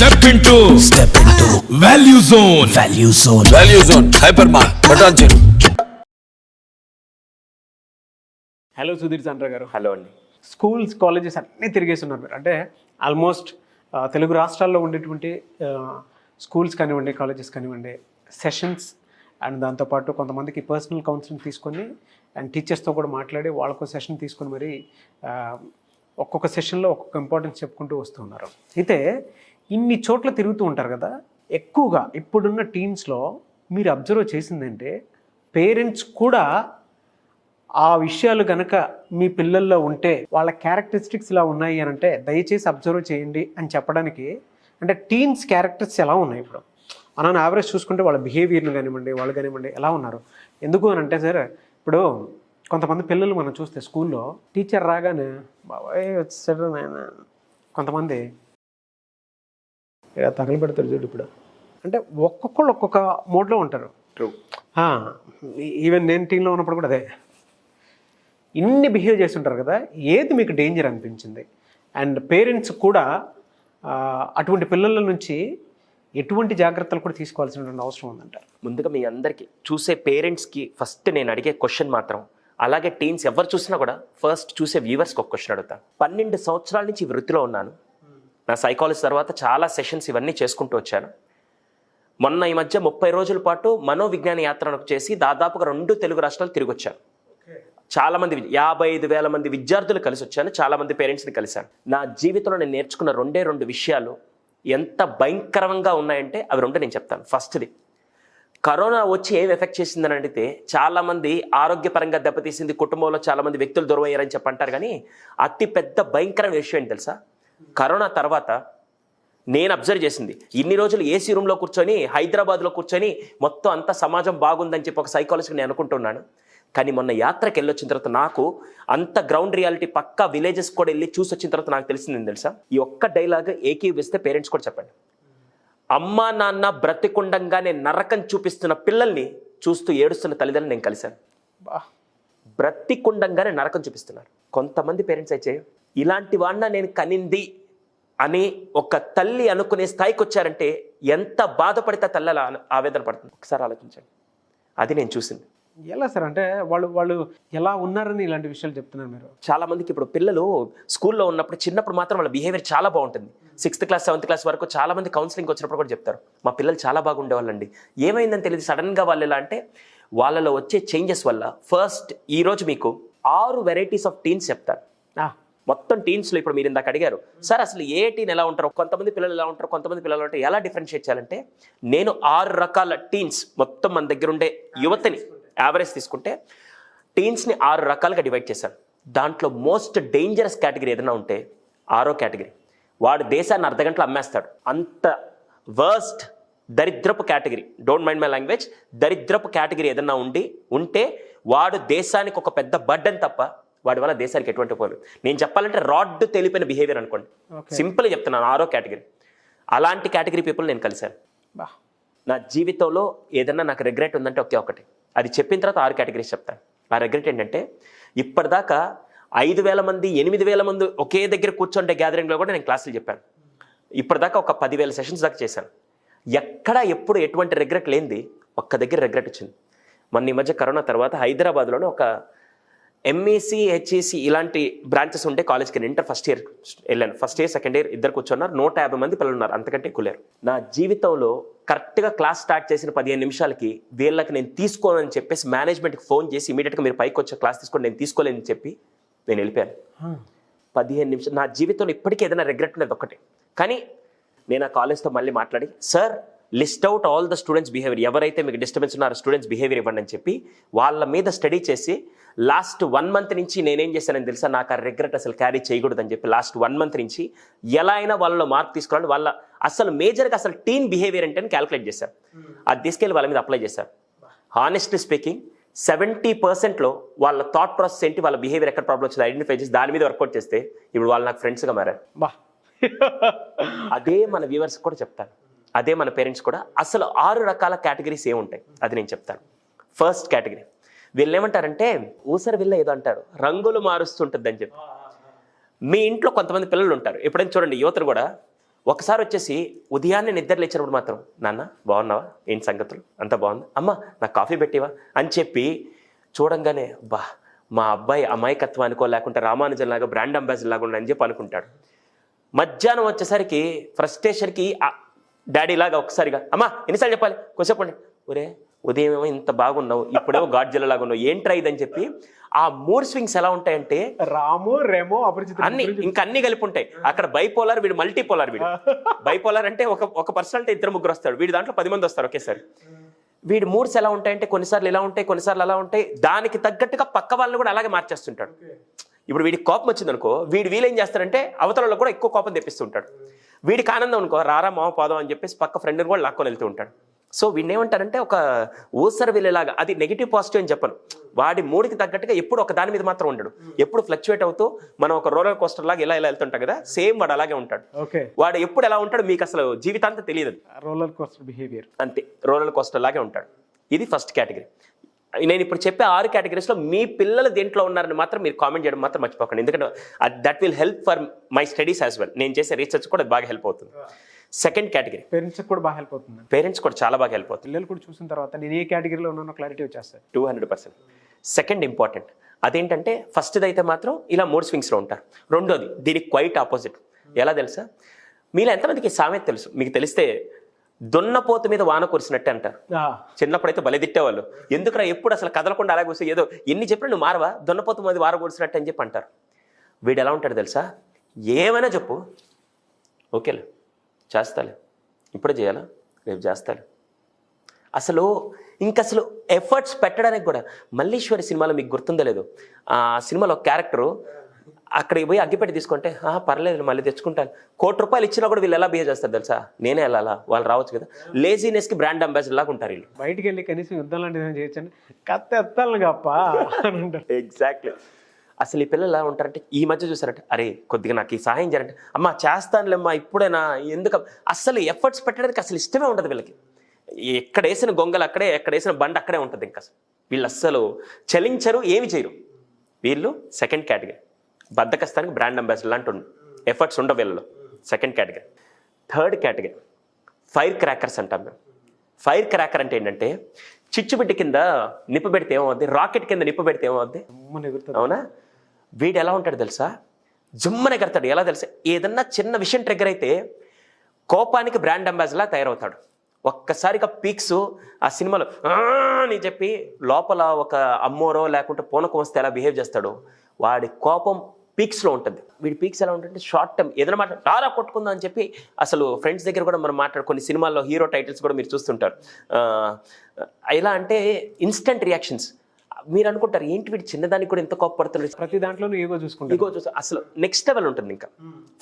Step into Value Zone. Value Zone. Hypermart. Button check. Hello Sudhir Chandra గారు. Hello అండి. Schools colleges అన్నీ తిరిగేస్తున్నారు మీరు. అంటే ఆల్మోస్ట్ తెలుగు రాష్ట్రాల్లో ఉండేటువంటి స్కూల్స్ కానివ్వండి, కాలేజెస్ కానివ్వండి, సెషన్స్ అండ్ దాంతోపాటు కొంతమందికి పర్సనల్ కౌన్సిలింగ్ తీసుకొని అండ్ టీచర్స్తో కూడా మాట్లాడి వాళ్ళకు సెషన్ తీసుకొని మరి ఒక్కొక్క సెషన్లో ఒక్కొక్క ఇంపార్టెన్స్ చెప్పుకుంటూ వస్తూ ఉన్నారు. అయితే ఇన్ని చోట్ల తిరుగుతూ ఉంటారు కదా, ఎక్కువగా ఇప్పుడున్న టీమ్స్లో మీరు అబ్జర్వ్ చేసిందంటే పేరెంట్స్ కూడా ఆ విషయాలు కనుక మీ పిల్లల్లో ఉంటే వాళ్ళ క్యారెక్టరిస్టిక్స్ ఇలా ఉన్నాయి అని అంటే దయచేసి అబ్జర్వ్ చేయండి అని చెప్పడానికి, అంటే టీన్స్ క్యారెక్టర్స్ ఎలా ఉన్నాయి ఇప్పుడు అన్న యావరేజ్ చూసుకుంటే వాళ్ళ బిహేవియర్ని కానివ్వండి, వాళ్ళు కానివ్వండి ఎలా ఉన్నారు. ఎందుకు అని అంటే సార్, ఇప్పుడు కొంతమంది పిల్లలు మనం చూస్తే స్కూల్లో టీచర్ రాగానే బాబాయ్ వచ్చాడు నాయన, కొంతమంది తగలు పెడతారు చూడు. ఇప్పుడు అంటే ఒక్కొక్కళ్ళు ఒక్కొక్క మోడ్లో ఉంటారు. ట్రూ. ఈవెన్ నేను టీంలో ఉన్నప్పుడు కూడా అదే ఇన్ని బిహేవ్ చేస్తుంటారు కదా. ఏది మీకు డేంజర్ అనిపించింది? అండ్ పేరెంట్స్ కూడా అటువంటి పిల్లల నుంచి ఎటువంటి జాగ్రత్తలు కూడా తీసుకోవాల్సినటువంటి అవసరం ఉందంటారు? ముందుగా మీ అందరికీ చూసే పేరెంట్స్కి ఫస్ట్ నేను అడిగే క్వశ్చన్ మాత్రం, అలాగే టీన్స్ ఎవరు చూసినా కూడా ఫస్ట్ చూసే వ్యూవర్స్కి ఒక క్వశ్చన్ అడుగుతాను. 12 సంవత్సరాల నుంచి వృత్తిలో ఉన్నాను. నా సైకాలజీ తర్వాత చాలా సెషన్స్ ఇవన్నీ చేసుకుంటూ వచ్చాను. మొన్న ఈ మధ్య 30 రోజుల పాటు మనోవిజ్ఞాన యాత్రను చేసి దాదాపుగా 2 తెలుగు రాష్ట్రాలు తిరిగి వచ్చాను. చాలామంది 55,000 మంది విద్యార్థులు కలిసి వచ్చాను, చాలామంది పేరెంట్స్ని కలిశాను. నా జీవితంలో నేను నేర్చుకున్న 2 విషయాలు ఎంత భయంకరంగా ఉన్నాయంటే అవి 2 నేను చెప్తాను. ఫస్ట్ది, కరోనా వచ్చి ఏం ఎఫెక్ట్ చేసిందని అడిగితే చాలామంది ఆరోగ్యపరంగా దెబ్బతీసింది, కుటుంబంలో చాలామంది వ్యక్తులు దూరం అయ్యారని చెప్పంటారు. కానీ అతి పెద్ద భయంకరమైన విషయం ఏంటి తెలుసా? కరోనా తర్వాత నేను అబ్జర్వ్ చేసింది, ఇన్ని రోజులు ఏసీ రూమ్లో కూర్చొని హైదరాబాద్లో కూర్చొని మొత్తం అంతా సమాజం బాగుందని చెప్పి ఒక సైకాలజిస్ట్ నేను అనుకుంటున్నాను. కానీ మొన్న యాత్రకి వెళ్ళొచ్చిన తర్వాత నాకు అంత గ్రౌండ్ రియాలిటీ పక్కా విలేజెస్ కూడా వెళ్ళి చూసి వచ్చిన తర్వాత నాకు తెలిసింది తెలుసా? ఈ ఒక్క డైలాగ్ ఏకీవిస్తే పేరెంట్స్ కూడా చెప్పండి. అమ్మా నాన్న బ్రతికుండంగానే నరకం చూపిస్తున్న పిల్లల్ని చూస్తూ ఏడుస్తున్న తల్లిదండ్రులు నేను కలిశాను. బ్రతికుండంగానే నరకం చూపిస్తున్నారు. కొంతమంది పేరెంట్స్ అయితే ఇలాంటి వాడిన నేను కనింది అని ఒక తల్లి అనుకునే స్థాయికి వచ్చారంటే ఎంత బాధపడితే తల్లి అలా ఆవేదన పడుతుంది ఒకసారి ఆలోచించండి. అది నేను చూసింది. ఎలా సార్ అంటే వాళ్ళు ఎలా ఉన్నారని ఇలాంటి విషయాలు చెప్తున్నారు మీరు? చాలా మందికి ఇప్పుడు పిల్లలు స్కూల్లో ఉన్నప్పుడు చిన్నప్పుడు మాత్రం వాళ్ళ బిహేవియర్ చాలా బాగుంటుంది. 6th క్లాస్ 7th క్లాస్ వరకు చాలా మంది కౌన్సిలింగ్ వచ్చినప్పుడు కూడా చెప్తారు, మా పిల్లలు చాలా బాగుండేవాళ్ళండి. ఏమైందని తెలియదు, సడన్గా వాళ్ళు ఎలా అంటే వాళ్ళలో వచ్చే చేంజెస్ వల్ల. ఫస్ట్ ఈరోజు మీకు 6 వెరైటీస్ ఆఫ్ టీన్స్ చెప్తారు. మొత్తం టీన్స్లో ఇప్పుడు మీరు ఇందాక అడిగారు, సార్ అసలు ఏ టీన్ ఎలా ఉంటారు, కొంతమంది పిల్లలు ఎలా ఉంటారు, కొంతమంది పిల్లలు ఉంటారు, ఎలా డిఫరెన్షియేట్ చేయాలంటే నేను 6 రకాల టీన్స్ మొత్తం మన దగ్గర ఉండే యువతని యావరేజ్ తీసుకుంటే టీన్స్ని 6 రకాలుగా డివైడ్ చేశాను. దాంట్లో మోస్ట్ డేంజరస్ కేటగిరీ ఏదైనా ఉంటే 6వ కేటగిరీ. వాడు దేశాన్ని అర్ధగంటలో అమ్మేస్తాడు. అంత వర్స్ట్ దరిద్రపు category, don't mind my language, దరిద్రపు కేటగిరీ ఏదన్నా ఉంటే వాడు దేశానికి ఒక పెద్ద బర్డెన్ తప్ప వాడి వల్ల దేశానికి ఎటువంటి పోలేదు. నేను చెప్పాలంటే రాడ్ తెలిపిన బిహేవియర్ అనుకోండి, సింపుల్గా చెప్తున్నాను. 6వ కేటగిరీ. అలాంటి కేటగిరీ పీపుల్ నేను కలిశాను. నా జీవితంలో ఏదన్నా నాకు రిగ్రెట్ ఉందంటే ఒకటి, అది చెప్పిన తర్వాత 6 కేటగిరీస్ చెప్తాను. ఆ రిగ్రెట్ ఏంటంటే ఇప్పటిదాకా 5,000 మంది 8,000 మంది ఒకే దగ్గర కూర్చుంటే గ్యాదరింగ్లో కూడా నేను క్లాసులు చెప్పాను. ఇప్పటిదాకా ఒక 10,000 సెషన్స్ దాకా చేశాను. ఎక్కడ ఎప్పుడు ఎటువంటి రిగ్రెట్ లేనిది ఒక్క దగ్గర రిగ్రెట్ వచ్చింది. మొన్న ఈ మధ్య కరోనా తర్వాత హైదరాబాద్లోనే ఒక ఎంఈసి హెచ్ఈసి ఇలాంటి బ్రాంచెస్ ఉంటే కాలేజ్కి ఇంటర్ ఫస్ట్ ఇయర్ వెళ్ళాను. ఫస్ట్ ఇయర్ సెకండ్ ఇయర్ ఇద్దరు కూర్చున్నారు. 150 మంది పిల్లలు ఉన్నారు, అంతకంటే ఎక్కువ లేరు. నా జీవితంలో కరెక్ట్గా క్లాస్ స్టార్ట్ చేసిన 15 నిమిషాలకి వీళ్ళకి నేను తీసుకోనని చెప్పేసి మేనేజ్మెంట్కి ఫోన్ చేసి ఇమీడియట్గా మీరు పైకి వచ్చే క్లాస్ తీసుకోండి, నేను తీసుకోలేదని చెప్పి నేను వెళ్ళిపోయాను. 15 నిమిషాలు. నా జీవితంలో ఇప్పటికీ ఏదైనా రిగ్రెట్ ఉండేది ఒక్కటే. కానీ నేను ఆ కాలేజ్తో మళ్ళీ మాట్లాడి, sir list out all the students behaviour, ఎవరైతే మీకు డిస్టర్బెన్స్ ఉన్నారో స్టూడెంట్స్ బిహేవియర్ ఇవ్వండి అని చెప్పి వాళ్ళ మీద స్టడీ చేసి లాస్ట్ 1 మంత్ నుంచి నేనేం చేశానని తెలుసా? నాకు ఆ రిగ్రెట్ అసలు క్యారీ చేయకూడదని చెప్పి లాస్ట్ 1 మంత్ నుంచి ఎలా అయినా వాళ్ళలో మార్క్ తీసుకోవాలని వాళ్ళ అసలు మేజర్గా అసలు టీమ్ బిహేవియర్ అంటే క్యాల్కులేట్ చేశారు. అది తీసుకెళ్ళి వాళ్ళ మీద అప్లై చేశారు. హానెస్ట్లీ స్పీకింగ్ 70%లో వాళ్ళ థాట్ ప్రాసెస్ ఏంటి, వాళ్ళ బిహేవియర్ ఎక్కడ ప్రాబ్లం వచ్చింది ఐడెంటిఫై చేసి దాని మీద వర్కౌట్ చేస్తే ఇప్పుడు వాళ్ళు నాకు ఫ్రెండ్స్గా మారారు. అదే మన వ్యూవర్స్ కూడా చెప్తాను, అదే మన పేరెంట్స్ కూడా. అసలు 6 రకాల కేటగిరీస్ ఏముంటాయి అది నేను చెప్తాను. ఫస్ట్ కేటగిరీ, వీళ్ళు ఏమంటారంటే ఊసరి వీళ్ళ ఏదో అంటారు, రంగులు మారుస్తుంటుంది అని చెప్పి. మీ ఇంట్లో కొంతమంది పిల్లలు ఉంటారు, ఎప్పుడైనా చూడండి యువతలు కూడా ఒకసారి వచ్చేసి ఉదయాన్నే నిద్ర లేచినప్పుడు మాత్రం నాన్న బాగున్నావా, ఏంటి సంగతులు, అంతా బాగుంది, అమ్మ నాకు కాఫీ పెట్టివా అని చెప్పి చూడంగానే బా మా అబ్బాయి అమాయకత్వానికో లేకుంటే రామానుజన్ లాగా బ్రాండ్ అంబాసిడర్ లాగా అని చెప్పి అనుకుంటాడు. మధ్యాహ్నం వచ్చేసరికి ఫ్రస్ట్రేషన్కి డాడీ లాగా ఒకసారిగా అమ్మా ఎన్నిసార్లు చెప్పాలి కొంచెంసేపు అండి, ఒరే ఉదయం ఏమో ఇంత బాగున్నావు, ఇప్పుడేమో గాడ్జిల్లా లాగా ఉన్నావు, ఏంట్రా ఇదని చెప్పి ఆ మూడ్ స్వింగ్స్ ఎలా ఉంటాయంటే రాము రేమో అపరిచిత అన్ని ఇంకా అన్ని కలిపి ఉంటాయి. అక్కడ బైపోలార్, వీడు మల్టీపోలార్. వీడు బైపోలార్ అంటే ఒక పర్సనాలిటీ 2-3 వస్తాడు, వీడి దాంట్లో 10 మంది వస్తారు ఒకేసారి. వీడి మూడ్స్ ఎలా ఉంటాయంటే కొన్నిసార్లు ఇలా ఉంటాయి, కొన్నిసార్లు అలా ఉంటాయి. దానికి తగ్గట్టుగా పక్క వాళ్ళని కూడా అలాగే మార్చేస్తుంటాడు. ఇప్పుడు వీడికి కోపం వచ్చింది అనుకో, వీళ్ళేం చేస్తారంటే అవతలలో కూడా ఎక్కువ కోపం తెప్పిస్తుంటాడు. వీడికి ఆనందం అనుకో, రారా మామ పోదాం అని చెప్పేసి పక్క ఫ్రెండ్ని కూడా లాక్కొని వెళ్తూ ఉంటాడు. సో వీడిని ఏమంటారంటే ఒక ఊసర వెళ్ళేలాగా. అది నెగిటివ్ పాజిటివ్ అని చెప్పను, వాడి మూడికి తగ్గట్టుగా ఎప్పుడు ఒక దాని మీద మాత్రం ఉండడు, ఎప్పుడు ఫ్లక్చువేట్ అవుతూ మనం ఒక రోలర్ కోస్టర్ లాగా ఇలా వెళ్తుంటాం కదా, సేమ్ వాడు అలాగే ఉంటాడు. వాడు ఎప్పుడు ఎలా ఉంటాడు మీకు అసలు జీవితాంతం తెలియదు. రోలర్ కోస్టర్ బిహేవియర్ అంతే, రోలర్ కోస్టర్ లాగే ఉంటాడు. ఇది ఫస్ట్ కేటగిరీ. నేను ఇప్పుడు చెప్పే 6 కేటగిరీస్లో మీ పిల్లలు దేంట్లో ఉన్నారని మాత్రం మీరు కామెంట్ చేయడం మాత్రం మర్చిపోకండి, ఎందుకంటే that will help for my studies as well. నేను చేసే రీసెర్చ్ కూడా బాగా హెల్ప్ అవుతుంది. సెకండ్ కేటగిరీ పేరెంట్స్ కూడా బాగా హెల్ప్ అవుతుంది. పేరెంట్స్ కూడా చాలా బాగా హెల్ప్ అవుతుంది. పిల్లలు కూడా చూసిన తర్వాత నేను ఏ కేటగిరీలో ఉన్నానో క్లారిటీ వచ్చేస్తాయి 200%. సెకండ్ ఇంపార్టెంట్ అదేంటంటే ఫస్ట్ది అయితే మాత్రం ఇలా మూడ్ స్వింగ్స్లో ఉంటారు. రెండోది దీనికి క్వైట్ ఆపోజిట్. ఎలా తెలుసా, మీలో ఎంతమందికి సామెత తెలుసు? మీకు తెలిస్తే దున్నపోతు మీద వాన కురిసినట్టే అంటారు. చిన్నప్పుడైతే బలి తిట్టేవాళ్ళు, ఎందుకురా ఎప్పుడు అసలు కదలకుండా అలా కూర్చో, ఏదో ఎన్ని చెప్పినా నువ్వు మారవా, దున్నపోతు మీద వాన కురిసినట్టు అని చెప్పి అంటారు. వీడు ఎలా ఉంటాడు తెలుసా, ఏమైనా చెప్పు, ఓకేలే చేస్తాలే, ఇప్పుడే చేయాలా, రేపు చేస్తాలే. అసలు ఇంకసలు ఎఫర్ట్స్ పెట్టడానికి కూడా. మల్లీశ్వరి సినిమాలో మీకు గుర్తుందో లేదు, ఆ సినిమాలో ఒక క్యారెక్టరు అక్కడికి పోయి అగ్గిపెట్టి తీసుకుంటే పర్లేదు మళ్ళీ తెచ్చుకుంటాను, ₹1,00,000 ఇచ్చినా కూడా వీళ్ళు ఎలా బిహేవ్ చేస్తారు తెలుసా, నేనే వెళ్ళాలా, వాళ్ళు రావచ్చు కదా. లేజీనెస్కి బ్రాండ్ అంబాసిడర్ లాగా ఉంటారు వీళ్ళు. బయటికి వెళ్ళి కనీసం యుద్ధం లాంటిది చేయొచ్చండి, కత్తి ఎత్తాలి గప్ప. ఎగ్జాక్ట్లీ. అసలు ఈ పిల్లలు ఎలా ఉంటారంటే ఈ మధ్య చూసారంటే, అరే కొద్దిగా నాకు ఈ సహాయం చేయాలంటే, అమ్మ చేస్తానులేమ్మా ఇప్పుడైనా, ఎందుకు అసలు ఎఫర్ట్స్ పెట్టడానికి అసలు ఇష్టమే ఉండదు వీళ్ళకి. ఎక్కడ వేసిన గొంగలు అక్కడే, ఎక్కడ వేసిన బండి అక్కడే ఉంటుంది. ఇంకా వీళ్ళు అస్సలు చలించరు, ఏమి చేయరు. వీళ్ళు సెకండ్ కేటగిరీ. బద్దకస్తానికి బ్రాండ్ అంబాసిడర్ లాంటి ఎఫర్ట్స్ ఉండవు వీళ్ళలో. Second category. Third category fire crackers అంటాం మేము. ఫైర్ క్రాకర్ అంటే ఏంటంటే చిచ్చుబిడ్డ కింద నిప్పు పెడితే ఏమవుద్ది, రాకెట్ కింద నిప్పు పెడితే ఏమవుద్ది, అవునా? వీడు ఎలా ఉంటాడు తెలుసా, జుమ్మనే కడతాడు. ఎలా తెలుసా, ఏదన్నా చిన్న విషయం ట్రిగ్గర్ అయితే కోపానికి బ్రాండ్ అంబాసిడర్లా తయారవుతాడు. ఒక్కసారిగా పీక్స్ ఆ సినిమాలో అని చెప్పి లోపల ఒక అమ్మోరో లేకుంటే పూనకం వస్తే ఎలా బిహేవ్ చేస్తాడో, వాడి కోపం పీక్స్లో ఉంటుంది. వీడి పీక్స్ ఎలా ఉంటుంటే షార్ట్ టర్మ్ ఏదైనా టారా కొట్టుకుందాం అని చెప్పి, అసలు ఫ్రెండ్స్ దగ్గర కూడా మనం కొన్ని సినిమాల్లో హీరో టైటిల్స్ కూడా మీరు చూస్తుంటారు. ఎలా అంటే ఇన్స్టెంట్ రియాక్షన్స్. మీరు అనుకుంటారు ఏంటి వీడు చిన్నదానికి కూడా ఎంత కోపడుతున్నాడు, ప్రతి దాంట్లోనూ ఈగో చూసుకుంటారు. అసలు నెక్స్ట్ లెవెల్ ఉంటుంది. ఇంకా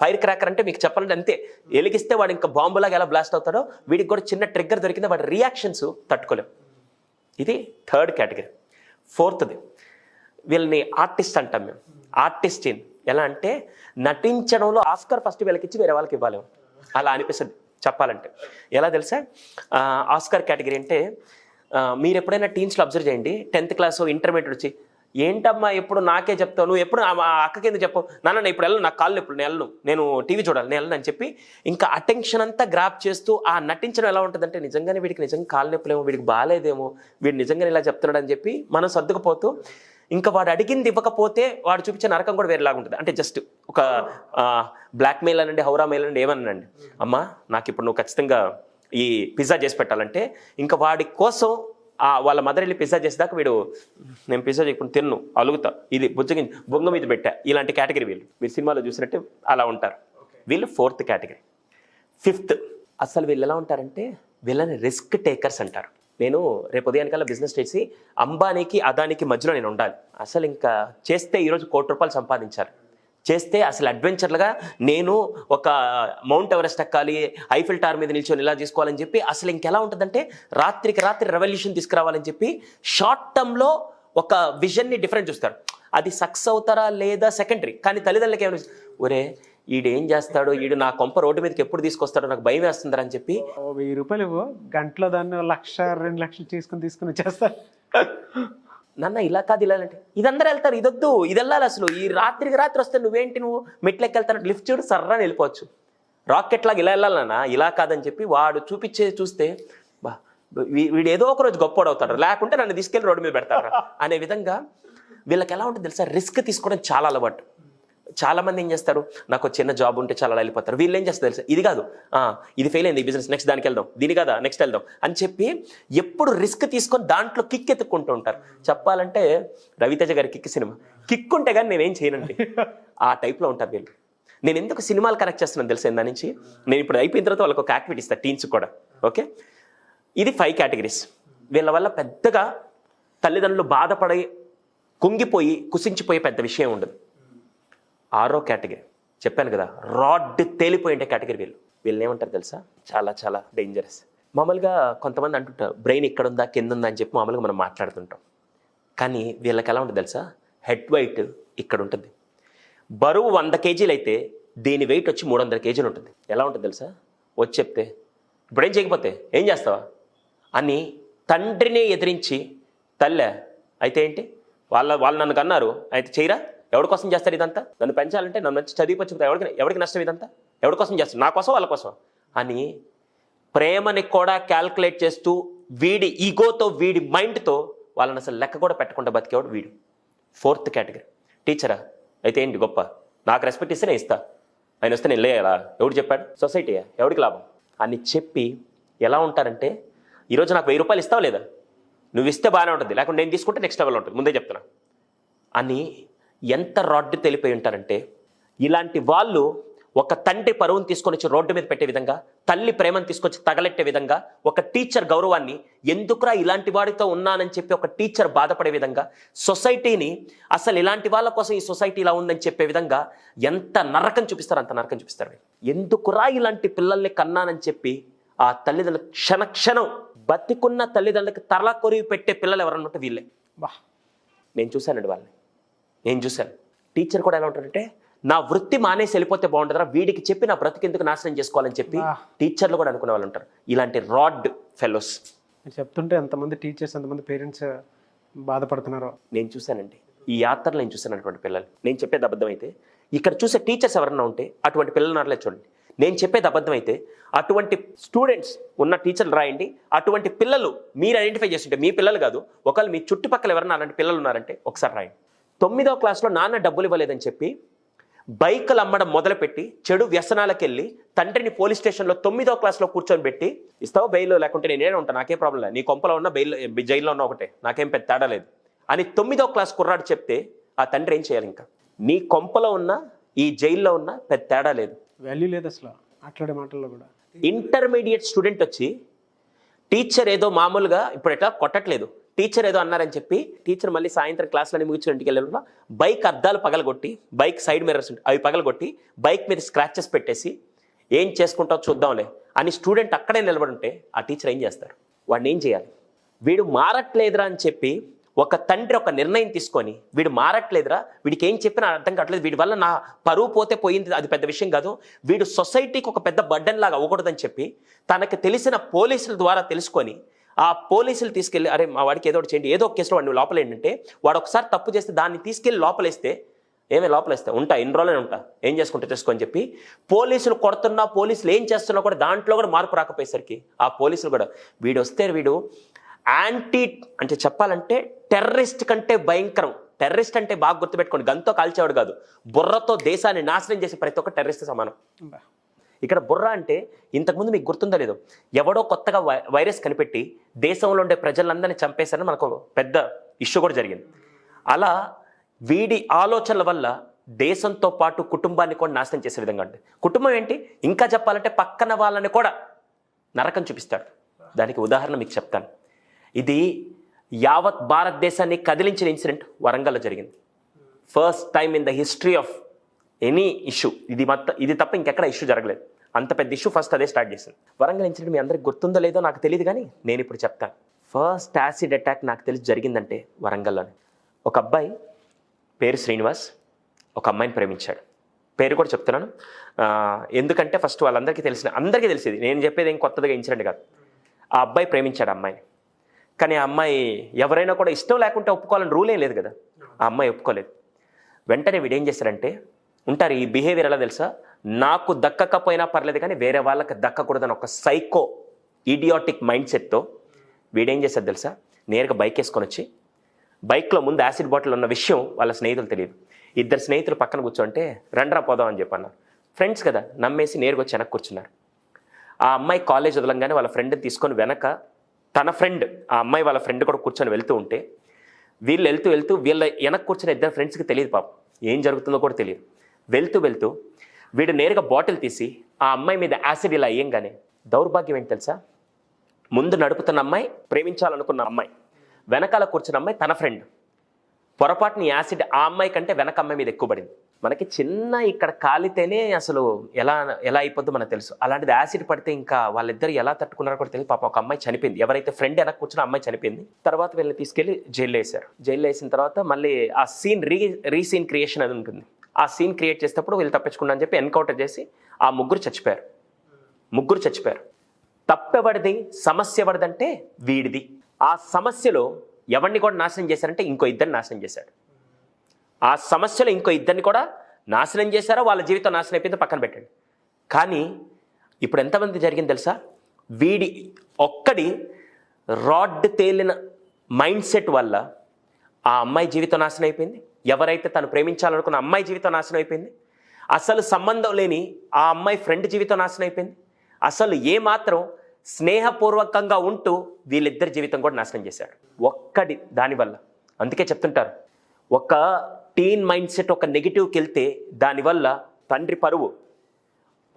ఫైర్ క్రాకర్ అంటే మీకు చెప్పాలంటే అంతే, ఎలిగిస్తే వాడు ఇంకా బాంబులాగా ఎలా బ్లాస్ట్ అవుతాడో, వీడికి కూడా చిన్న ట్రిగ్గర్ దొరికిందో వాడి రియాక్షన్స్ తట్టుకోలేం. ఇది థర్డ్ కేటగిరీ. ఫోర్త్ది వీళ్ళని ఆర్టిస్ట్ అంటాం మేము. ఆర్టిస్ట్ ఎలా అంటే నటించడంలో ఆస్కార్ ఫస్ట్ వీళ్ళకి ఇచ్చి వేరే వాళ్ళకి ఇవ్వలేము, అలా అనిపిస్తుంది చెప్పాలంటే. ఎలా తెలుసా, ఆస్కార్ కేటగిరీ అంటే మీరు ఎప్పుడైనా టీన్స్లో అబ్జర్వ్ చేయండి, 10th క్లాస్ ఇంటర్మీడియట్ వచ్చి ఏంటమ్మా ఎప్పుడు నాకే చెప్తావు, నువ్వు ఎప్పుడు అక్కకి ఎందుకు చెప్పవు, నాన్న ఇప్పుడు వెళ్ళను, నాకు కాళ్ళు ఎప్పుడు నేను టీవీ చూడాలి, నేను వెళ్ళను అని చెప్పి ఇంకా అటెన్షన్ అంతా గ్రాప్ చేస్తూ ఆ నటించడం ఎలా ఉంటుందంటే నిజంగానే వీడికి నిజంగా కాళ్ళు నొప్పులేమో, వీడికి బాగాలేదేమో, వీడు నిజంగానే ఇలా చెప్తున్నాడు అని చెప్పి మనం సర్దుకుపోతూ, ఇంకా వాడు అడిగింది ఇవ్వకపోతే వాడు చూపించే నరకం కూడా వేరేలాగా ఉంటుంది. అంటే జస్ట్ ఒక బ్లాక్ మెయిల్ అనండి, హౌరా మెయిల్ అనండి, ఏమనండి, అమ్మా నాకు ఇప్పుడు నువ్వు ఖచ్చితంగా ఈ పిజ్జా చేసి పెట్టాలంటే ఇంకా వాడి కోసం వాళ్ళ మదర్ వెళ్ళి పిజ్జా చేసేదాకా వీడు నేను పిజ్జా చేయకుండా తిన్ను, అలుగుతా, ఇది బొంగ మీద పెట్టా, ఇలాంటి కేటగిరీ వీళ్ళు. మీరు సినిమాలో చూసినట్టు అలా ఉంటారు వీళ్ళు. Fourth category. ఫిఫ్త్ అసలు వీళ్ళు ఎలా ఉంటారంటే వీళ్ళని రిస్క్ టేకర్స్ అంటారు. నేను రేపు ఉదయానికల్లా బిజినెస్ చేసి అంబానీకి అదానికి మధ్యలో నేను ఉండాలి, అసలు ఇంకా చేస్తే ఈరోజు ₹1,00,000 సంపాదించాలి, చేస్తే అసలు అడ్వెంచర్లుగా నేను ఒక మౌంట్ ఎవరెస్ట్ ఎక్కాలి, ఐఫిల్ టవర్ మీద నిల్చొని ఇలా చేసుకోవాలని చెప్పి అసలు ఇంకెలా ఉంటుందంటే రాత్రికి రాత్రి రెవల్యూషన్ తీసుకురావాలని చెప్పి షార్ట్ టర్మ్లో ఒక విజన్ని డిఫరెంట్ చూస్తారు. అది సక్సెస్ అవుతారా లేదా సెకండరీ, కానీ తల్లిదండ్రులకి ఏమైనా ఒరే ఈడేం చేస్తాడో, ఈడు నా కొంప రోడ్డు మీదకి ఎప్పుడు తీసుకొస్తాడో నాకు భయం వేస్తుందా అని చెప్పి ₹1000 గంటలో దాన్ని 1,00,000 2 లక్షలు తీసుకుని వచ్చేస్తారు. నాన్న ఇలా కాదు ఇలా అంటే ఇదందరూ వెళ్తారు, ఇదొద్దు ఇది వెళ్ళాలి, అసలు ఈ రాత్రికి రాత్రి వస్తే నువ్వేంటి నువ్వు మెట్లెక్కి వెళ్తాను, లిఫ్ట్ చూడు సర్రాని వెళ్ళిపోవచ్చు. రాకెట్ లాగా ఇలా వెళ్ళాలన్నా ఇలా కాదని చెప్పి వాడు చూస్తే బా వీడు ఏదో ఒక రోజు గొప్పవాడు అవుతాడు, లేకుంటే నన్ను తీసుకెళ్ళి రోడ్డు మీద పెడతాడు అనే విధంగా వీళ్ళకి ఎలా ఉంటుంది తెలుసా, రిస్క్ తీసుకోవడం చాలా అలవాటు. చాలా మంది ఏం చేస్తారు, నాకు చిన్న జాబ్ ఉంటే చాలా వెళ్ళిపోతారు. వీళ్ళు ఏం చేస్తారు తెలుసా, ఇది కాదు ఇది ఫెయిల్ అయింది ఈ బిజినెస్, నెక్స్ట్ దానికి వెళ్దాం, దీని కదా నెక్స్ట్ వెళ్దాం అని చెప్పి ఎప్పుడు రిస్క్ తీసుకొని దాంట్లో కిక్ ఎత్తుక్కుంటూ ఉంటారు. చెప్పాలంటే రవితేజ గారి కిక్ సినిమా, కిక్ ఉంటే కానీ నేనేం చేయనండి, ఆ టైప్లో ఉంటారు వీళ్ళు. నేను ఎందుకు సినిమాలు కనెక్ట్ చేస్తున్నాను తెలుసా, దాని నుంచి నేను ఇప్పుడు అయిపోయిన తర్వాత వాళ్ళకి ఒక యాక్టివిటీ ఇస్తాను టీన్స్ కూడా. ఓకే, ఇది 5 కేటగిరీస్. వీళ్ళ వల్ల పెద్దగా తల్లిదండ్రులు బాధపడి కుంగిపోయి కుసించిపోయే పెద్ద విషయం ఉండదు. 6వ కేటగిరీ చెప్పాను కదా, రాడ్ తేలిపోయిండే కేటగిరీ. వీళ్ళని ఏమంటారు తెలుసా, చాలా చాలా డేంజరస్. మామూలుగా కొంతమంది అంటుంటారు బ్రెయిన్ ఇక్కడ ఉందా కింద ఉందా అని చెప్పి మామూలుగా మనం మాట్లాడుతుంటాం. కానీ వీళ్ళకి ఎలా ఉంటుంది తెలుసా, హెడ్ వెయిట్ ఇక్కడ ఉంటుంది. బరువు 100 కేజీలు అయితే దీని వెయిట్ వచ్చి 300 కేజీలు ఉంటుంది. ఎలా ఉంటుంది తెలుసా, వచ్చి చెప్తే ఇప్పుడేం చేయకపోతే ఏం చేస్తావా అని తండ్రిని ఎదిరించి, తల్లే అయితే ఏంటి వాళ్ళు నన్ను కన్నారు అయితే చేయరా, ఎవరి కోసం చేస్తారు ఇదంతా, నన్ను పెంచాలంటే నన్ను వచ్చి చదివించకపోతే ఎవరికి నష్టం ఇదంతా, ఎవరి కోసం చేస్తారు, నా కోసం వాళ్ళ కోసం అని ప్రేమని కూడా క్యాల్కులేట్ చేస్తూ వీడి ఈగోతో వీడి మైండ్తో వాళ్ళని అసలు లెక్క కూడా పెట్టకుండా బతికేవాడు వీడు. 4th కేటగిరీ టీచరా అయితే ఏంటి గొప్ప, నాకు రెస్పెక్ట్ ఇస్తే నేను ఇస్తా, ఆయన వస్తే నేను లేయాలా, ఎవడు చెప్పాడు, సొసైటీయా, ఎవరికి లాభం అని చెప్పి ఎలా ఉంటారంటే, ఈరోజు నాకు 1000 రూపాయలు ఇస్తావా లేదా, నువ్వు ఇస్తే బాగానే ఉంటుంది, లేకుంటే నేను తీసుకుంటే నెక్స్ట్ లెవెల్ ఉంటుంది, ముందే చెప్తున్నా అని ఎంత రాడ్ తెలిపోయి ఉంటారంటే, ఇలాంటి వాళ్ళు ఒక తండ్రి పరువును తీసుకొని వచ్చి రోడ్డు మీద పెట్టే విధంగా, తల్లి ప్రేమను తీసుకొచ్చి తగలెట్టే విధంగా, ఒక టీచర్ గౌరవాన్ని ఎందుకురా ఇలాంటి వాడితో ఉన్నానని చెప్పి ఒక టీచర్ బాధపడే విధంగా, సొసైటీని అసలు ఇలాంటి వాళ్ళ కోసం ఈ సొసైటీ ఇలా ఉందని చెప్పే విధంగా ఎంత నరకం చూపిస్తారు, అంత నరకం చూపిస్తారు. ఎందుకురా ఇలాంటి పిల్లల్ని కన్నానని చెప్పి ఆ తల్లిదండ్రులు క్షణక్షణం బతికున్న తల్లిదండ్రులకి తల కొరివి పెట్టే పిల్లలు ఎవరన్నట్టు వీళ్ళే. బా, నేను చూశానండి వాళ్ళని, నేను చూశాను. టీచర్ కూడా ఎలా ఉంటారంటే, నా వృత్తి మానేసి వెళ్ళిపోతే బాగుంటుందా, వీడికి చెప్పి నా బ్రతికెందుకు నాశనం చేసుకోవాలని చెప్పి టీచర్లు కూడా అనుకునే వాళ్ళు ఉంటారు. ఇలాంటి రాడ్ ఫెలోస్ చెప్తుంటే ఎంతమంది టీచర్స్ ఎంతమంది పేరెంట్స్ బాధపడుతున్నారో నేను చూశానండి. ఈ యాత్రలో నేను చూశాను అటువంటి పిల్లలు. నేను చెప్పేది అబద్ధం అయితే ఇక్కడ చూసే టీచర్స్ ఎవరన్నా ఉంటే అటువంటి పిల్లలు నారలే చూడండి. నేను చెప్పేది అబద్ధం అయితే అటువంటి స్టూడెంట్స్ ఉన్న టీచర్లు రాయండి. అటువంటి పిల్లలు మీరు ఐడెంటిఫై చేస్తుంటే, మీ పిల్లలు కాదు, ఒకవేళ మీ చుట్టుపక్కల ఎవరన్నా అలాంటి పిల్లలు ఉన్నారంటే ఒకసారి రాయండి. 9వ క్లాస్లో నాన్న డబ్బులు ఇవ్వలేదని చెప్పి బైకులు అమ్మడం మొదలుపెట్టి చెడు వ్యసనాలకు వెళ్ళి తండ్రిని పోలీస్ స్టేషన్లో 9వ క్లాస్లో కూర్చొని పెట్టి, ఇస్తావో బెయిల్, లేకుంటే నేనే ఉంటాను, నాకే ప్రాబ్లం లేదు, నీ కొంపలో ఉన్న జైల్లో ఉన్న ఒకటే, నాకేం పెద్ద తేడా లేదు అని 9వ క్లాస్ కుర్రాడు చెప్తే ఆ తండ్రి ఏం చేయాలి? ఇంకా నీ కొంపలో ఉన్న ఈ జైల్లో ఉన్న పెద్ద తేడా లేదు, వాల్యూ లేదు అసలు మాట్లాడే మాటల్లో కూడా. ఇంటర్మీడియట్ స్టూడెంట్ వచ్చి టీచర్ ఏదో మామూలుగా ఇప్పుడు ఎట్లా కొట్టట్లేదు, టీచర్ ఏదో అన్నారని చెప్పి టీచర్ మళ్ళీ సాయంత్రం క్లాసులని ముగించిన ఇంటికి వెళ్ళిన బైక్ అద్దాలు పగలగొట్టి, బైక్ సైడ్ మిర్రర్స్ అవి పగలగొట్టి బైక్ మీద స్క్రాచెస్ పెట్టేసి ఏం చేసుకుంటావు చూద్దాంలే అని స్టూడెంట్ అక్కడే నిలబడి ఉంటే ఆ టీచర్ ఏం చేస్తారు? వాడిని ఏం చేయాలి? వీడు మారట్లేదురా అని చెప్పి ఒక తండ్రి ఒక నిర్ణయం తీసుకొని, వీడు మారట్లేదురా, వీడికి ఏం చెప్పినా అర్థం కావట్లేదు, వీడి వల్ల నా పరువు పోతే పోయింది, అది పెద్ద విషయం కాదు, వీడు సొసైటీకి ఒక పెద్ద బర్డెన్ లాగా అవ్వకూడదని చెప్పి తనకు తెలిసిన పోలీసుల ద్వారా తెలుసుకొని ఆ పోలీసులు తీసుకెళ్ళి, అరే మా వాడికి ఏదో ఒకటి చేయండి, ఏదో ఒక కేసులో వాడిని లోపల ఏంటంటే, వాడు ఒకసారి తప్పు చేస్తే దాన్ని తీసుకెళ్ళి లోపలేస్తే, లోపలేస్తే ఉంటా, ఇన్ని రోజులనే ఉంటా, ఏం చేసుకుంటే చేసుకొని చెప్పి పోలీసులు కొడుతున్నా, పోలీసులు ఏం చేస్తున్నా కూడా దాంట్లో కూడా మార్పు రాకపోయేసరికి ఆ పోలీసులు కూడా వీడు వస్తే వీడు యాంటీ అంటే చెప్పాలంటే టెర్రరిస్ట్ కంటే భయంకరం. టెర్రరిస్ట్ అంటే బాగా గుర్తుపెట్టుకోండి, గన్తో కాల్చేవాడు కాదు, బుర్రతో దేశాన్ని నాశనం చేసే ప్రతి ఒక్క టెర్రరిస్ట్ సమానం. ఇక్కడ బుర్ర అంటే ఇంతకుముందు మీకు గుర్తుందో లేదో, ఎవడో కొత్తగా వైరస్ కనిపెట్టి దేశంలో ఉండే ప్రజలందరినీ చంపేశారని మనకు పెద్ద ఇష్యూ కూడా జరిగింది. అలా వీడి ఆలోచనల వల్ల దేశంతో పాటు కుటుంబాన్ని కూడా నాశనం చేసే విధంగా ఉంటుంది. కుటుంబం ఏంటి, ఇంకా చెప్పాలంటే పక్కన వాళ్ళని కూడా నరకం చూపిస్తాడు. దానికి ఉదాహరణ మీకు చెప్తాను. ఇది యావత్ భారతదేశాన్ని కదిలించిన ఇన్సిడెంట్ వరంగల్లో జరిగింది. First time in the history of any issue, ఇది తప్ప ఇంకెక్కడ ఇష్యూ జరగలేదు. అంత పెద్ద ఇష్యూ ఫస్ట్ అదే స్టార్ట్ చేసింది. వరంగల్ ఇన్సిడెంట్ మీ అందరికి గుర్తుందో లేదో నాకు తెలియదు, కానీ నేను ఇప్పుడు చెప్తాను. ఫస్ట్ యాసిడ్ అటాక్ నాకు తెలిసి జరిగిందంటే వరంగల్లోనే. ఒక అబ్బాయి పేరు శ్రీనివాస్ ఒక అమ్మాయిని ప్రేమించాడు. పేరు కూడా చెప్తున్నాను ఎందుకంటే ఫస్ట్ వాళ్ళందరికీ అందరికీ తెలిసేది, నేను చెప్పేది ఏం కొత్తగా ఇన్సిడెంట్ కాదు. ఆ అబ్బాయి ప్రేమించాడు అమ్మాయిని, కానీ ఆ అమ్మాయి ఎవరైనా కూడా ఇష్టం లేకుంటే ఒప్పుకోవాలని రూల్ ఏం లేదు కదా, ఆ అమ్మాయి ఒప్పుకోలేదు. వెంటనే వీడు ఏం చేశారంటే, ఉంటారు ఈ బిహేవియర్ ఎలా తెలుసా, నాకు దక్కకపోయినా పర్లేదు కానీ వేరే వాళ్ళకి దక్కకూడదని ఒక సైకో ఈడియాటిక్ మైండ్ సెట్తో వీడేం చేశాడు తెలుసా, నేరుగా బైక్ వేసుకొని వచ్చి బైక్లో ముందు యాసిడ్ బాటిల్ ఉన్న విషయం వాళ్ళ స్నేహితులు తెలియదు. 2 స్నేహితులు పక్కన కూర్చోంటే రండ్రా పోదాం అని చెప్పన్నారు. ఫ్రెండ్స్ కదా, నమ్మేసి నేరుగా వచ్చి వెనక్కి కూర్చున్నారు. ఆ అమ్మాయి కాలేజ్ వదలంగానే వాళ్ళ ఫ్రెండ్ని తీసుకొని వెనక తన ఫ్రెండ్, ఆ అమ్మాయి వాళ్ళ ఫ్రెండ్ కూడా కూర్చొని వెళ్తూ ఉంటే వీళ్ళు వెళ్తూ వీళ్ళ వెనక్కి కూర్చొని 2 ఫ్రెండ్స్కి తెలియదు పాపం, ఏం జరుగుతుందో కూడా తెలియదు. వెళ్తూ వీడు నేరుగా బాటిల్ తీసి ఆ అమ్మాయి మీద యాసిడ్ ఇలా అయ్యంగానే దౌర్భాగ్యం ఏంటి తెలుసా, ముందు నడుపుతున్న అమ్మాయి, ప్రేమించాలనుకున్న అమ్మాయి, వెనకాల కూర్చున్న అమ్మాయి తన ఫ్రెండ్. పొరపాటుని యాసిడ్ ఆ అమ్మాయి కంటే వెనక అమ్మాయి మీద ఎక్కువ పడింది. మనకి చిన్న ఇక్కడ కాలితేనే అసలు ఎలా అయిపోద్దో మనకు తెలుసు. అలాంటిది యాసిడ్ పడితే ఇంకా వాళ్ళిద్దరు ఎలా తట్టుకున్నారో కూడా తెలియదు. పాప ఒక అమ్మాయి చనిపోయింది, ఎవరైతే ఫ్రెండ్ వెనక కూర్చున్న అమ్మాయి చనిపోయింది. తర్వాత వీళ్ళని తీసుకెళ్లి జైల్లో వేశారు. జైల్లో వేసిన తర్వాత మళ్ళీ ఆ సీన్ రీసీన్ క్రియేషన్ అది ఉంటుంది. ఆ సీన్ క్రియేట్ చేసేటప్పుడు వీళ్ళు తప్పించుకున్నా అని చెప్పి ఎన్కౌంటర్ చేసి ఆ ముగ్గురు చచ్చిపోయారు. తప్పెవడిది, సమస్య ఎవరిదంటే వీడిది. ఆ సమస్యలో ఎవరిని కూడా నాశనం చేశారంటే ఇంకో 2 నాశనం చేశాడు. ఆ సమస్యలో ఇంకో 2 కూడా నాశనం చేశారో వాళ్ళ జీవితం నాశనం అయిపోయిందో పక్కన పెట్టండి. కానీ ఇప్పుడు ఎంతమంది జరిగింది తెలుసా, వీడి ఒక్కడి రాడ్ తేలిన మైండ్ సెట్ వల్ల ఆ అమ్మాయి జీవితం నాశనం అయిపోయింది. ఎవరైతే తను ప్రేమించాలనుకున్న అమ్మాయి జీవితం నాశనం అయిపోయింది. అసలు సంబంధం లేని ఆ అమ్మాయి ఫ్రెండ్ జీవితం నాశనం అయిపోయింది. అసలు ఏమాత్రం స్నేహపూర్వకంగా ఉంటూ వీళ్ళిద్దరి జీవితం కూడా నాశనం చేశాడు ఒక్కడి దానివల్ల. అందుకే చెప్తుంటారు, ఒక టీన్ మైండ్ సెట్ ఒక నెగిటివ్కి వెళ్తే దానివల్ల తండ్రి పరువు,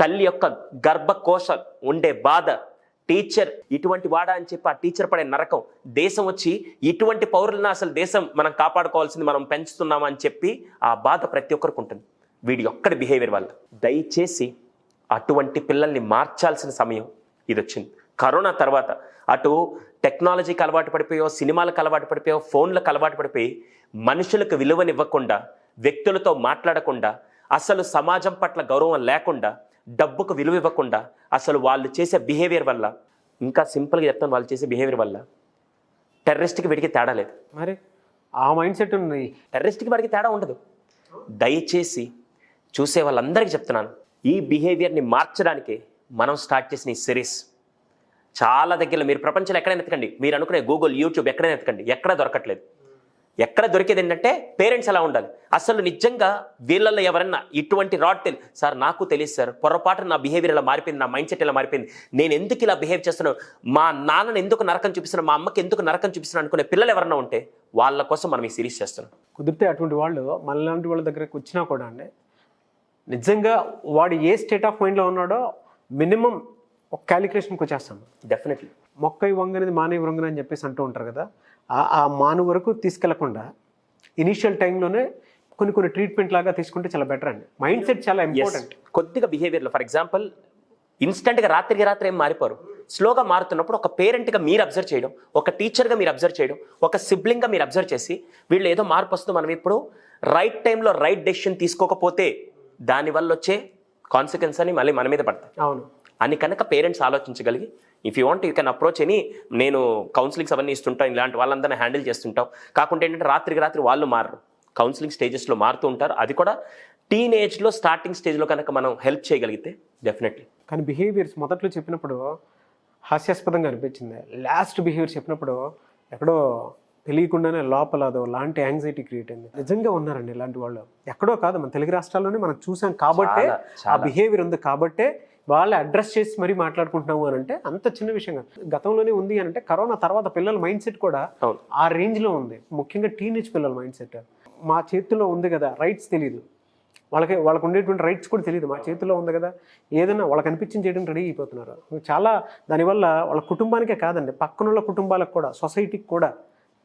తల్లి యొక్క గర్భకోశ ఉండే బాధ, టీచర్ ఇటువంటి వాడా అని చెప్పి ఆ టీచర్ పడే నరకం, దేశం వచ్చి ఇటువంటి పౌరులను అసలు దేశం మనం కాపాడుకోవాల్సింది మనం పెంచుతున్నామా అని చెప్పి ఆ బాధ ప్రతి ఒక్కరికి ఉంటుంది వీడి ఒక్కడి బిహేవియర్ వల్ల. దయచేసి అటువంటి పిల్లల్ని మార్చాల్సిన సమయం ఇది వచ్చింది. కరోనా తర్వాత అటు టెక్నాలజీకి అలవాటు పడిపోయో, సినిమాలకు అలవాటు పడిపోయో, ఫోన్లకు అలవాటు పడిపోయి మనుషులకు విలువనివ్వకుండా, వ్యక్తులతో మాట్లాడకుండా, అసలు సమాజం పట్ల గౌరవం లేకుండా, డబ్బుకు విలువ ఇవ్వకుండా, అసలు వాళ్ళు చేసే బిహేవియర్ వల్ల, ఇంకా సింపుల్గా చెప్తాను, వాళ్ళు చేసే బిహేవియర్ వల్ల టెర్రరిస్ట్కి వీడికి తేడా లేదు. మరి ఆ మైండ్ సెట్ ఉంది, టెర్రరిస్ట్కి వాడికి తేడా ఉండదు. దయచేసి చూసే వాళ్ళందరికీ చెప్తున్నాను, ఈ బిహేవియర్ని మార్చడానికి మనం స్టార్ట్ చేసిన ఈ సిరీస్ చాలా దగ్గరలో మీరు ప్రపంచంలో ఎక్కడైనా ఎత్తకండి, మీరు అనుకునే గూగుల్, యూట్యూబ్ ఎక్కడైనా ఎత్తకండి, ఎక్కడ దొరకట్లేదు. ఎక్కడ దొరికేది ఏంటంటే పేరెంట్స్ ఎలా ఉండాలి. అసలు నిజంగా వీళ్ళల్లో ఎవరన్నా ఇటువంటి సార్ నాకు తెలియదు సార్, పొరపాటు నా బిహేవియర్ ఇలా మారిపోయింది, నా మైండ్ సెట్ ఇలా మారిపోయింది, నేను ఎందుకు ఇలా బిహేవ్ చేస్తున్నాను, మా నాన్నని ఎందుకు నరకం చూపిస్తున్నాను, మా అమ్మకి ఎందుకు నరకం చూపిస్తున్నాను అనుకునే పిల్లలు ఎవరన్నా ఉంటే వాళ్ళ కోసం మనం ఈ సిరీస్ చేస్తున్నాం. కుదిరితే అటువంటి వాళ్ళు మనలాంటి వాళ్ళ దగ్గరకు వచ్చినా కూడా అండి, నిజంగా వాడు ఏ స్టేట్ ఆఫ్ మైండ్లో ఉన్నాడో మినిమం ఒక క్యాలిక్యులేషన్కి వచ్చేస్తాం. డెఫినెట్లీ మొక్క వంగనేది మానవ వృంగన అని చెప్పేసి అంటూ ఉంటారు కదా, ఆ మానవ వరకు తీసుకెళ్లకుండా ఇనీషియల్ టైంలోనే కొన్ని ట్రీట్మెంట్ లాగా తీసుకుంటే చాలా బెటర్ అండి. మైండ్ సెట్ చాలా ఇంపార్టెంట్. కొద్దిగా బిహేవియర్లో ఫర్ ఎగ్జాంపుల్ ఇన్స్టెంట్గా రాత్రికి రాత్రి ఏం మారిపోరు, స్లోగా మారుతున్నప్పుడు ఒక పేరెంట్గా మీరు అబ్జర్వ్ చేయడం, ఒక టీచర్గా మీరు అబ్జర్వ్ చేయడం, ఒక సిబ్లింగ్గా మీరు అబ్జర్వ్ చేసి వీళ్ళు ఏదో మార్పు వస్తుంది, మనం ఇప్పుడు రైట్ టైంలో రైట్ డెసిషన్ తీసుకోకపోతే దానివల్ల వచ్చే కాన్సిక్వెన్స్ అని మళ్ళీ మన మీద పడతాయి. అవును అని కనుక పేరెంట్స్ ఆలోచించగలిగి, if you want you can approach అని, నేను కౌన్సిలింగ్స్ అవన్నీ ఇస్తుంటాను, ఇలాంటి వాళ్ళందరినీ హ్యాండిల్ చేస్తుంటాం. కాకుంటే ఏంటంటే రాత్రికి రాత్రి వాళ్ళు మారరు, కౌన్సిలింగ్ స్టేజెస్లో మారుతూ ఉంటారు. అది కూడా టీనేజ్లో స్టార్టింగ్ స్టేజ్లో కనుక మనం హెల్ప్ చేయగలిగితే డెఫినెట్లీ. కానీ బిహేవియర్స్ మొదట్లో చెప్పినప్పుడు హాస్యాస్పదంగా అనిపించింది, లాస్ట్ బిహేవియర్ చెప్పినప్పుడు ఎక్కడో తెలియకుండానే లోపల అదో లాంటి యాంగ్జైటీ క్రియేట్ అయింది. నిజంగా ఉన్నారండి ఇలాంటి వాళ్ళు, ఎక్కడో కాదు, మన తెలుగు రాష్ట్రాల్లోనే మనం చూసాం కాబట్టే, ఆ బిహేవియర్ ఉంది కాబట్టే వాళ్ళు అడ్రస్ చేసి మరీ మాట్లాడుకుంటున్నాము అని అంటే అంత చిన్న విషయం కాదు. గతంలోనే ఉంది అని అంటే కరోనా తర్వాత పిల్లల మైండ్ సెట్ కూడా ఆ రేంజ్లో ఉంది, ముఖ్యంగా టీనేజ్ పిల్లల మైండ్ సెట్. మా చేతిలో ఉంది కదా, రైట్స్ తెలియదు వాళ్ళకు ఉండేటువంటి రైట్స్ కూడా తెలియదు, మా చేతిలో ఉంది కదా, ఏదైనా వాళ్ళకి అనిపించింది చేయడం రెడీ అయిపోతున్నారు. చాలా దానివల్ల వాళ్ళ కుటుంబానికే కాదండి, పక్కనున్న కుటుంబాలకు కూడా, సొసైటీకి కూడా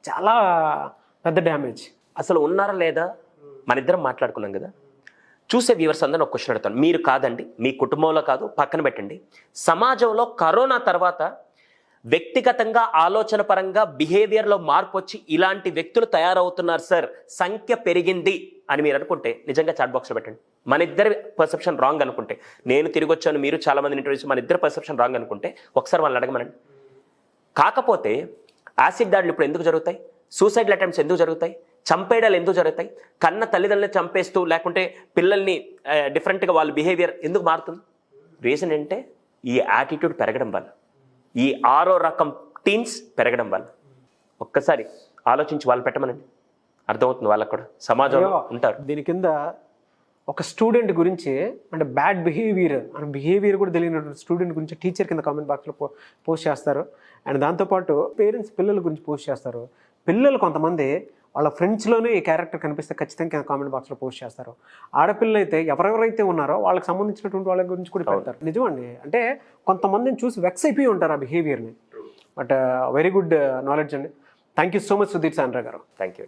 చాలా పెద్ద డ్యామేజ్. అసలు ఉన్నారా లేదా మన ఇద్దరం మాట్లాడుకున్నాం కదా, చూసే వ్యూవర్స్ అందరూ ఒక క్వశ్చన్ అడుగుతాను, మీరు కాదండి, మీ కుటుంబంలో కాదు, పక్కన పెట్టండి, సమాజంలో కరోనా తర్వాత వ్యక్తిగతంగా ఆలోచన పరంగా బిహేవియర్లో మార్పు వచ్చి ఇలాంటి వ్యక్తులు తయారవుతున్నారు సార్, సంఖ్య పెరిగింది అని మీరు అనుకుంటే నిజంగా చాట్ బాక్స్లో పెట్టండి. మన ఇద్దరి పర్సెప్షన్ రాంగ్ అనుకుంటే, నేను తిరిగి వచ్చాను, మీరు చాలా మందిని ఇంటర్వ్యూస్, మన ఇద్దరు పర్సెప్షన్ రాంగ్ అనుకుంటే ఒకసారి వాళ్ళని అడగమనండి. కాకపోతే యాసిడ్ దాడులు ఇప్పుడు ఎందుకు జరుగుతాయి, సూసైడ్ అటెంప్ట్స్ ఎందుకు జరుగుతాయి, చంపేయడాలు ఎందుకు జరుగుతాయి? కన్న తల్లిదండ్రులు చంపేస్తూ లేకుంటే పిల్లల్ని డిఫరెంట్గా వాళ్ళ బిహేవియర్ ఎందుకు మారుతుంది? రీజన్ ఏంటంటే ఈ యాటిట్యూడ్ పెరగడం వల్ల, ఈ 6వ రకం టీన్స్ పెరగడం వల్ల. ఒక్కసారి ఆలోచించి వాళ్ళు పెట్టమనండి, అర్థమవుతుంది వాళ్ళకు కూడా. సమాజంలో ఉంటారు. దీని కింద ఒక స్టూడెంట్ గురించి అంటే బ్యాడ్ బిహేవియర్ కూడా తెలియనటువంటి స్టూడెంట్ గురించి టీచర్ కింద కామెంట్ బాక్స్లో పోస్ట్ చేస్తారు. అండ్ దాంతోపాటు పేరెంట్స్ పిల్లల గురించి పోస్ట్ చేస్తారు. పిల్లలు కొంతమంది వాళ్ళ ఫ్రెండ్స్లోనే ఈ క్యారెక్టర్ కనిపిస్తే ఖచ్చితంగా కామెంట్ బాక్స్లో పోస్ట్ చేస్తారు. ఆడపిల్లలు అయితే ఎవరెవరైతే ఉన్నారో వాళ్ళకి సంబంధించినటువంటి వాళ్ళ గురించి కూడా పెడతారు. నిజమండి, అంటే కొంతమందిని చూసి వెక్స్ అయిపోయి ఉంటారు ఆ బిహేవియర్ని. బట్ వెరీ గుడ్ నాలెడ్జ్ అండి. Thank you so much Sudhir Sandra గారు. Thank you.